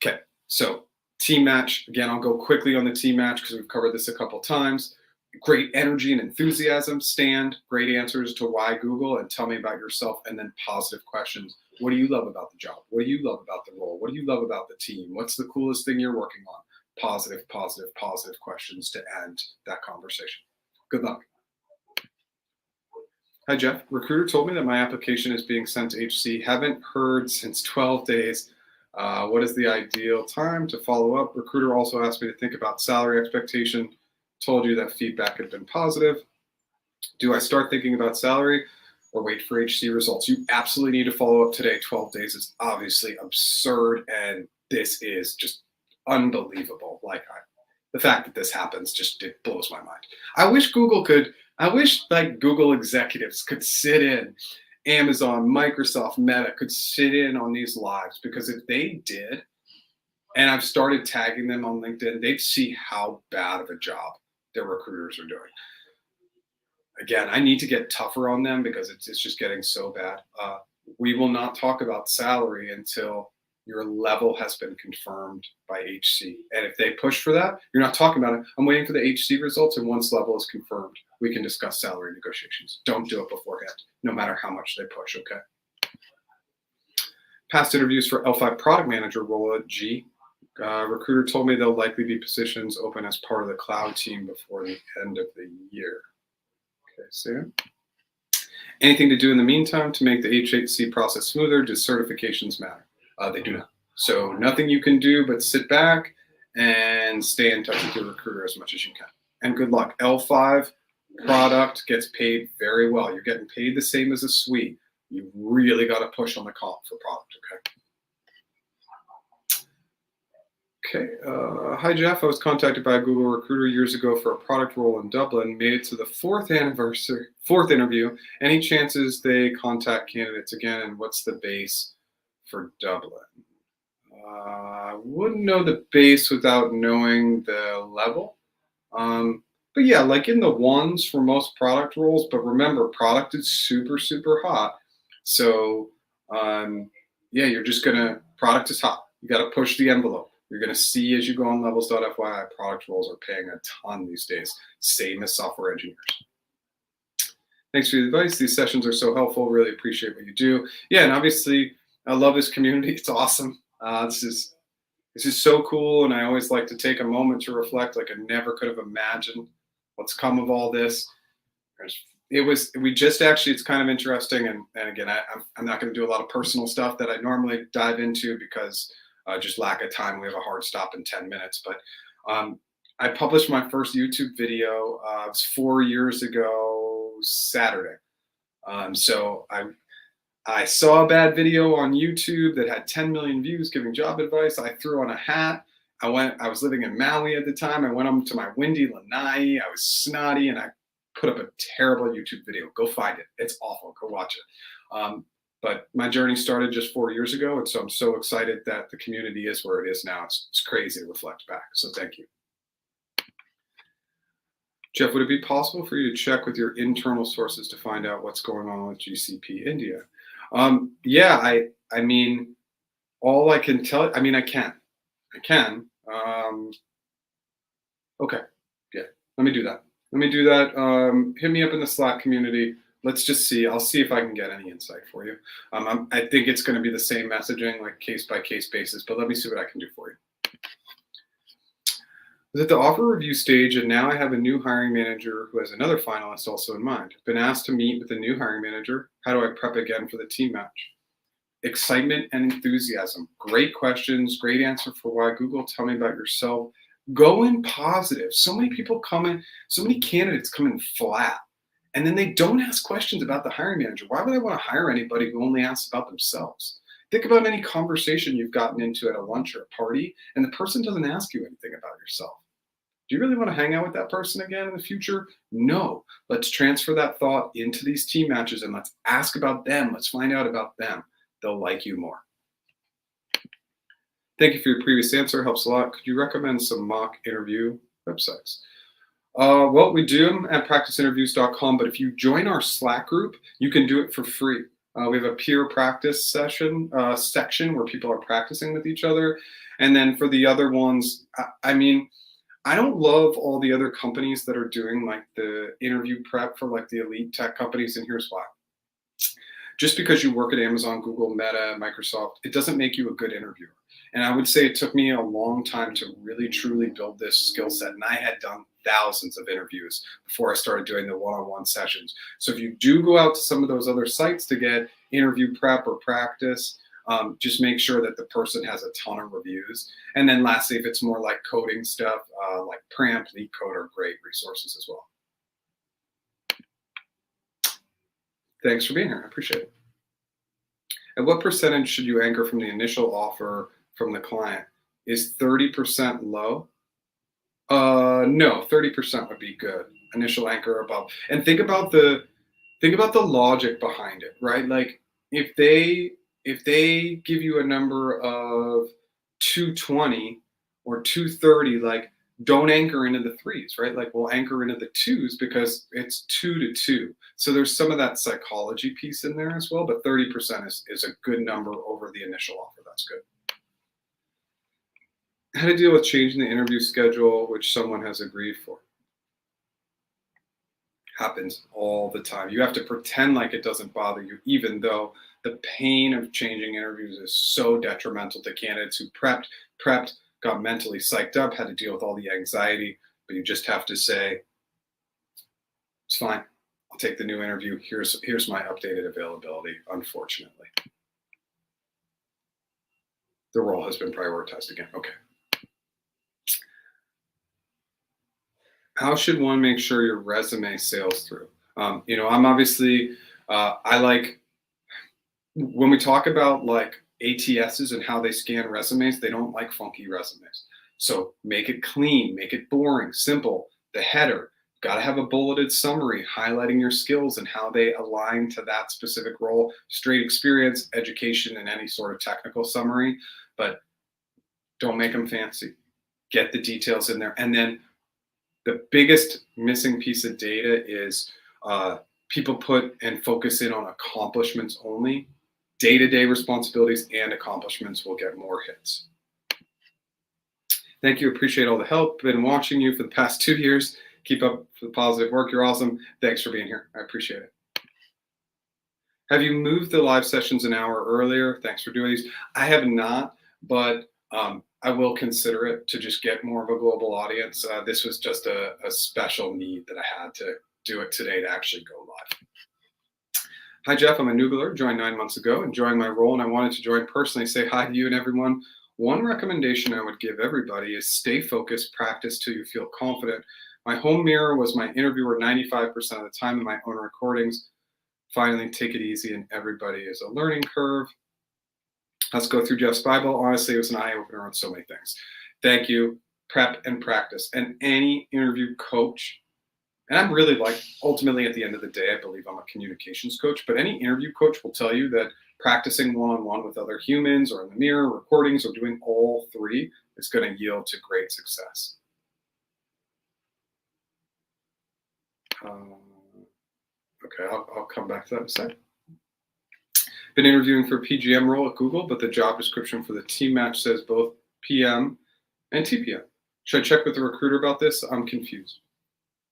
hearing. Okay, so team match. Again, I'll go quickly on the team match because we've covered this a couple times. Great energy and enthusiasm. Stand. Great answers to why Google and tell me about yourself, and then positive questions. What do you love about the job? What do you love about the role? What do you love about the team? What's the coolest thing you're working on? Positive, positive, positive questions to end that conversation. Good luck. Hi, Jeff. Recruiter told me that my application is being sent to HC. Haven't heard since 12 days. What is the ideal time to follow up? Recruiter also asked me to think about salary expectation. Told you that feedback had been positive. Do I start thinking about salary or wait for HC results? You absolutely need to follow up today. 12 days is obviously absurd, and this is just unbelievable. The fact that this happens it blows my mind. I wish like Google executives could sit in, Amazon, Microsoft, Meta could sit in on these lives, because if they did, and I've started tagging them on LinkedIn, they'd see how bad of a job their recruiters are doing. Again, I need to get tougher on them because it's just getting so bad. We will not talk about salary until your level has been confirmed by HC. And if they push for that, you're not talking about it. I'm waiting for the HC results, and once level is confirmed, we can discuss salary negotiations. Don't do it beforehand, no matter how much they push, okay? Past interviews for L5 product manager role at G. Recruiter told me there'll likely be positions open as part of the cloud team before the end of the year. Okay, so anything to do in the meantime to make the HHC process smoother? Do certifications matter? They do not. So nothing you can do but sit back and stay in touch with your recruiter as much as you can. And good luck. L5 product gets paid very well. You're getting paid the same as a SWE. You really got to push on the comp for product, okay? Okay. Hi, Jeff. I was contacted by a Google recruiter years ago for a product role in Dublin. Made it to the 4th interview. Any chances they contact candidates again? And what's the base for Dublin? I wouldn't know the base without knowing the level. But yeah, like in the 1s for most product roles. But remember, product is super, super hot. So yeah, you're just product is hot. You got to push the envelope. You're going to see as you go on levels.fyi, product roles are paying a ton these days, same as software engineers. Thanks for the advice. These sessions are so helpful. Really appreciate what you do. Yeah, and obviously, I love this community. It's awesome. This is so cool, and I always like to take a moment to reflect. Like I never could have imagined what's come of all this. We just actually, it's kind of interesting. And again, I'm not going to do a lot of personal stuff that I normally dive into because just lack of time. We have a hard stop in 10 minutes. But I published my first YouTube video. It was 4 years ago, Saturday. So I saw a bad video on YouTube that had 10 million views giving job advice. I threw on a hat. I was living in Maui at the time. I went up to my windy lanai. I was snotty and I put up a terrible YouTube video. Go find it. It's awful. Go watch it. But my journey started just 4 years ago. And so I'm so excited that the community is where it is now. It's crazy to reflect back. So thank you. Jeff, would it be possible for you to check with your internal sources to find out what's going on with GCP India? Yeah, I mean, all I can tell, I mean, I can. Okay, yeah, let me do that. Hit me up in the Slack community. Let's just see. I'll see if I can get any insight for you. I think it's going to be the same messaging, like case by case basis, but let me see what I can do for you. I was at the offer review stage, and now I have a new hiring manager who has another finalist also in mind. Been asked to meet with the new hiring manager. How do I prep again for the team match? Excitement and enthusiasm. Great questions. Great answer for why. Google, tell me about yourself. Go in positive. So many people come in, so many candidates come in flat, and then they don't ask questions about the hiring manager. Why would I want to hire anybody who only asks about themselves? Think about any conversation you've gotten into at a lunch or a party, and the person doesn't ask you anything about yourself. Do you really want to hang out with that person again in the future? No. Let's transfer that thought into these team matches and let's ask about them. Let's find out about them. They'll like you more. Thank you for your previous answer. Helps a lot. Could you recommend some mock interview websites? Well, we do them at practiceinterviews.com, but if you join our Slack group, you can do it for free. We have a peer practice section where people are practicing with each other. And then for the other ones, I mean, I don't love all the other companies that are doing like the interview prep for like the elite tech companies, and here's why. Just because you work at Amazon, Google, Meta, Microsoft, it doesn't make you a good interviewer. And I would say it took me a long time to really truly build this skill set. And I had done thousands of interviews before I started doing the one-on-one sessions. So if you do go out to some of those other sites to get interview prep or practice, just make sure that the person has a ton of reviews. And then lastly, if it's more like coding stuff, like Pramp, LeetCode are great resources as well. Thanks for being here. I appreciate it. At what percentage should you anchor from the initial offer from the client? Is 30% low? No, 30% would be good. Initial anchor above. And think about the logic behind it, right? Like if they give you a number of 220 or 230, like don't anchor into the threes, right? Like we'll anchor into the twos because it's 2 to 2. So there's some of that psychology piece in there as well, but 30% is a good number over the initial offer. That's good. How to deal with changing the interview schedule, which someone has agreed for. Happens all the time. You have to pretend like it doesn't bother you, even though the pain of changing interviews is so detrimental to candidates who prepped, got mentally psyched up, had to deal with all the anxiety, but you just have to say, it's fine. I'll take the new interview. Here's my updated availability, unfortunately. The role has been prioritized again. Okay. How should one make sure your resume sails through? I'm obviously, I like, when we talk about like ATSs and how they scan resumes, they don't like funky resumes. So make it clean, make it boring, simple. The header, got to have a bulleted summary highlighting your skills and how they align to that specific role, straight experience, education, and any sort of technical summary, but don't make them fancy. Get the details in there. And then the biggest missing piece of data is people put and focus in on accomplishments only. Day-to-day responsibilities and accomplishments will get more hits. Thank you. Appreciate all the help. Been watching you for the past 2 years. Keep up the positive work. You're awesome. Thanks for being here. I appreciate it. Have you moved the live sessions an hour earlier? Thanks for doing these. I have not, but I will consider it to just get more of a global audience. This was just a special need that I had to do it today to actually go live. Hi, Jeff. I'm a noobler, joined 9 months ago, enjoying my role, and I wanted to join personally, say hi to you and everyone. One recommendation I would give everybody is stay focused, practice till you feel confident. My home mirror was my interviewer 95% of the time in my own recordings. Finally, take it easy, and everybody is a learning curve. Let's go through Jeff's Bible. Honestly, it was an eye-opener on so many things. Thank you. Prep and practice. And any interview coach, and I'm really like, ultimately at the end of the day, I believe I'm a communications coach, but any interview coach will tell you that practicing one-on-one with other humans or in the mirror, recordings, or doing all three is going to yield to great success. Okay, I'll come back to that in a second. Been interviewing for a PgM role at Google, but the job description for the team match says both PM and TPM. Should I check with the recruiter about this? I'm confused.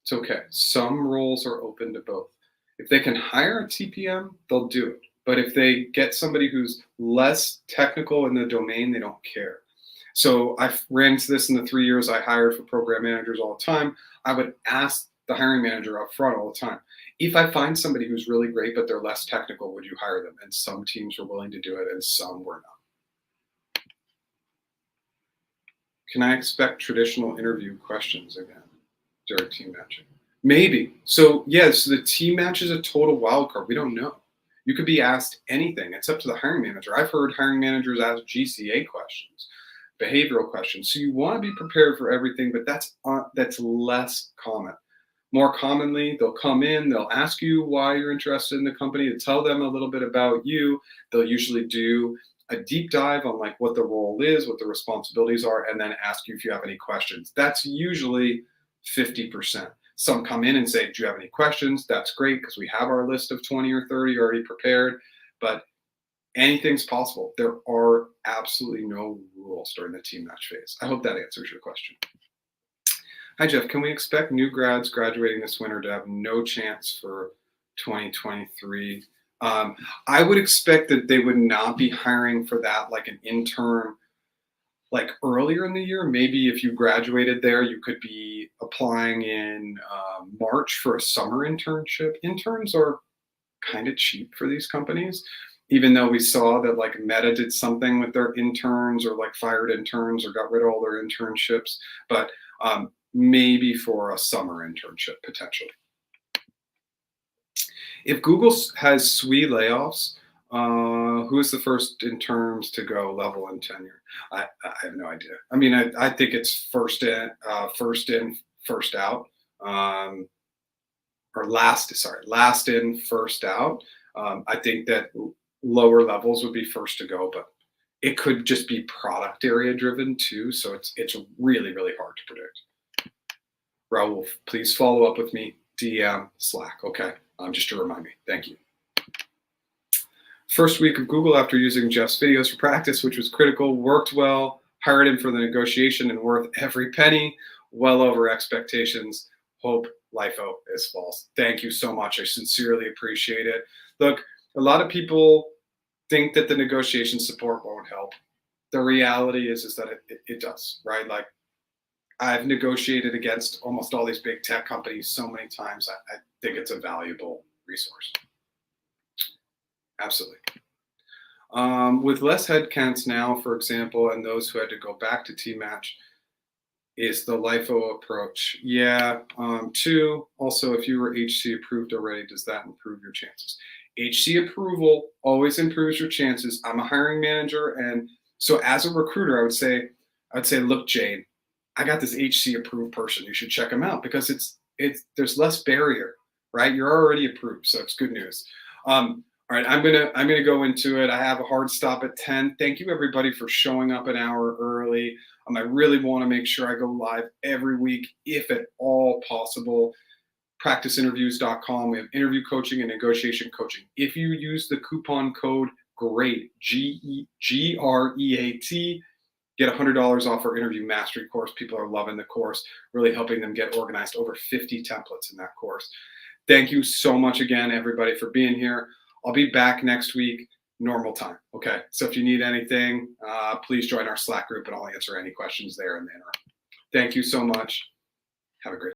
It's okay. Some roles are open to both. If they can hire a TPM, they'll do it. But if they get somebody who's less technical in the domain, they don't care. So I've ran into this in the 3 years I hired for program managers all the time. I would ask the hiring manager up front all the time, if I find somebody who's really great, but they're less technical, would you hire them? And some teams were willing to do it and some were not. Can I expect traditional interview questions again during team matching? Maybe. So yes, the team match is a total wild card. We don't know. You could be asked anything. It's up to the hiring manager. I've heard hiring managers ask GCA questions, behavioral questions. So you want to be prepared for everything, but that's less common. More commonly, they'll come in, they'll ask you why you're interested in the company, to tell them a little bit about you. They'll usually do a deep dive on like what the role is, what the responsibilities are, and then ask you if you have any questions. That's usually 50%. Some come in and say, do you have any questions? That's great, because we have our list of 20 or 30 already prepared, but anything's possible. There are absolutely no rules during the team match phase. I hope that answers your question. Hi, Jeff. Can we expect new grads graduating this winter to have no chance for 2023? I would expect that they would not be hiring for that like an intern like earlier in the year. Maybe if you graduated there, you could be applying in March for a summer internship. Interns are kind of cheap for these companies, even though we saw that like Meta did something with their interns or like fired interns or got rid of all their internships. But maybe for a summer internship potentially. If Google has SWE layoffs, who is the first in terms to go level and tenure? I have no idea. I mean, I think it's first in, first out, or last in, first out. I think that lower levels would be first to go, but it could just be product area driven too. So it's really, really hard to predict. Raul, please follow up with me, DM, Slack, okay? Just to remind me, thank you. First week of Google after using Jeff's videos for practice, which was critical, worked well, hired him for the negotiation and worth every penny, well over expectations. Hope LIFO is false. Thank you so much, I sincerely appreciate it. Look, a lot of people think that the negotiation support won't help. The reality is that it does, right? Like, I've negotiated against almost all these big tech companies so many times. I think it's a valuable resource. Absolutely. With less headcounts now, for example, and those who had to go back to team match, is the LIFO approach. Yeah. Two, also, if you were HC approved already, does that improve your chances? HC approval always improves your chances. I'm a hiring manager, and so as a recruiter, I would say, look, Jane, I got this HC approved person. You should check them out because there's less barrier, right? You're already approved, so it's good news. All right, I'm gonna go into it. I have a hard stop at 10. Thank you everybody for showing up an hour early. I really want to make sure I go live every week, if at all possible. Practiceinterviews.com. We have interview coaching and negotiation coaching. If you use the coupon code GREAT, GREAT, get $100 off our interview mastery course. People are loving the course, really helping them get organized. Over 50 templates in that course. Thank you so much again, everybody, for being here. I'll be back next week. normal time. Okay. So if you need anything, please join our Slack group and I'll answer any questions there in the interim. Thank you so much. Have a great